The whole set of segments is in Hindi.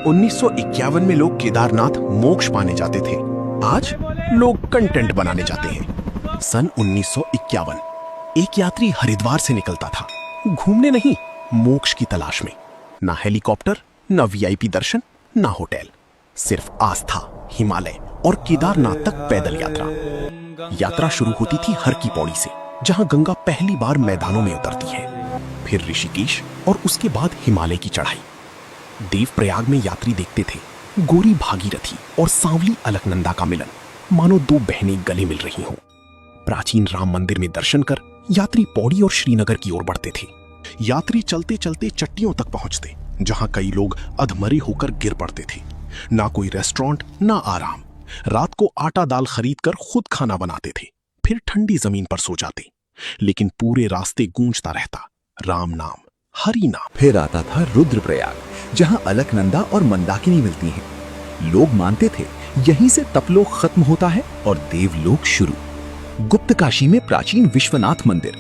1951 में लोग केदारनाथ मोक्ष पाने जाते थे। आज लोग कंटेंट बनाने जाते हैं। सन 1951 एक यात्री हरिद्वार से निकलता था, घूमने नहीं, मोक्ष की तलाश में। ना हेलीकॉप्टर, ना वीआईपी दर्शन, ना होटल, सिर्फ आस्था, हिमालय और केदारनाथ तक पैदल यात्रा। यात्रा शुरू होती थी हर की पौड़ी से, जहां गंगा पहली बार मैदानों में उतरती है, फिर ऋषिकेश और उसके बाद हिमालय की चढ़ाई। देवप्रयाग में यात्री देखते थे गोरी भागीरथी और सांवली अलकनंदा का मिलन, मानो दो बहनें गले मिल रही हों। प्राचीन राम मंदिर में दर्शन कर यात्री पौड़ी और श्रीनगर की ओर बढ़ते थे। यात्री चलते चलते चट्टियों तक पहुंचते, जहां कई लोग अधमरे होकर गिर पड़ते थे। ना कोई रेस्टोरेंट, ना आराम। रात को आटा दाल खरीद कर खुद खाना बनाते थे, फिर ठंडी जमीन पर सो जाते। लेकिन पूरे रास्ते गूंजता रहता राम नाम, हरि नाम। फिर आता था रुद्रप्रयाग, जहां अलकनंदा और मंदाकिनी मिलती हैं। लोग मानते थे यहीं से तपलोक खत्म होता है और देवलोक शुरू। गुप्त काशी में प्राचीन विश्वनाथ मंदिर,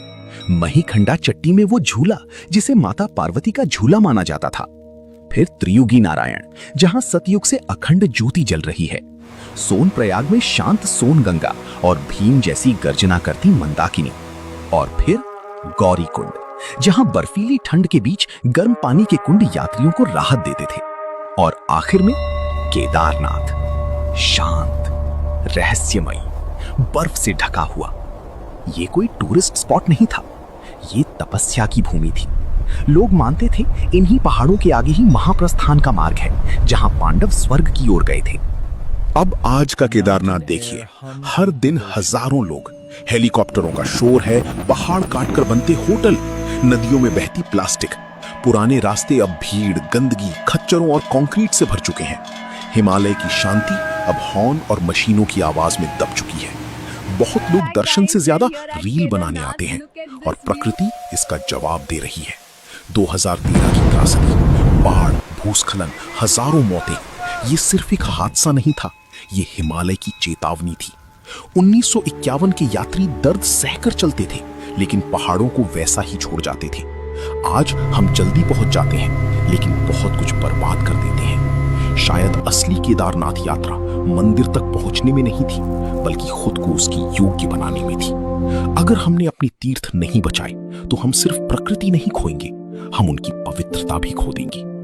महीखंडा चट्टी में वो झूला जिसे माता पार्वती का झूला माना जाता था। फिर त्रियुगी नारायण, जहां सतयुग से अखंड ज्योति जल रही है। सोनप्रयाग में शांत सोन गंगा और भीम जैसी गर्जना करती मंदाकिनी। और फिर गौरी कुंड, जहां बर्फीली ठंड के बीच गर्म पानी के कुंड यात्रियों को राहत देते थे। और आखिर में केदारनाथ, शांत, रहस्यमयी, बर्फ से ढका हुआ। ये कोई टूरिस्ट स्पॉट नहीं था, ये तपस्या की भूमि थी। लोग मानते थे इन्हीं पहाड़ों के आगे ही महाप्रस्थान का मार्ग है, जहां पांडव स्वर्ग की ओर गए थे। अब आज का केदारनाथ देखिए, हर दिन हजारों लोग, हेलीकॉप्टरों का शोर है, पहाड़ काटकर बनते होटल, नदियों में बहती प्लास्टिक। पुराने रास्ते अब भीड़, गंदगी, खच्चरों और कंक्रीट से भर चुके हैं। हिमालय की शांति अब हॉर्न और मशीनों की आवाज में दब चुकी है। बहुत लोग दर्शन से ज्यादा रील बनाने आते हैं और प्रकृति इसका जवाब दे रही है। 2013 की त्रासदी, बाढ़, भूस्खलन, हजारों मौतें, ये सिर्फ एक हादसा नहीं था, ये हिमालय की चेतावनी थी। 1951 के यात्री दर्द सहकर चलते थे, लेकिन पहाड़ों को वैसा ही छोड़ जाते थे। आज हम जल्दी पहुंच जाते हैं, लेकिन बहुत कुछ बर्बाद कर देते हैं। शायद असली केदारनाथ यात्रा मंदिर तक पहुंचने में नहीं थी, बल्कि खुद को उसकी योग्य बनाने में थी। अगर हमने अपनी तीर्थ नहीं बचाए, तो हम सिर्फ प्रकृति नहीं खोएंगे, हम उनकी पवित्रता भी खो देंगे।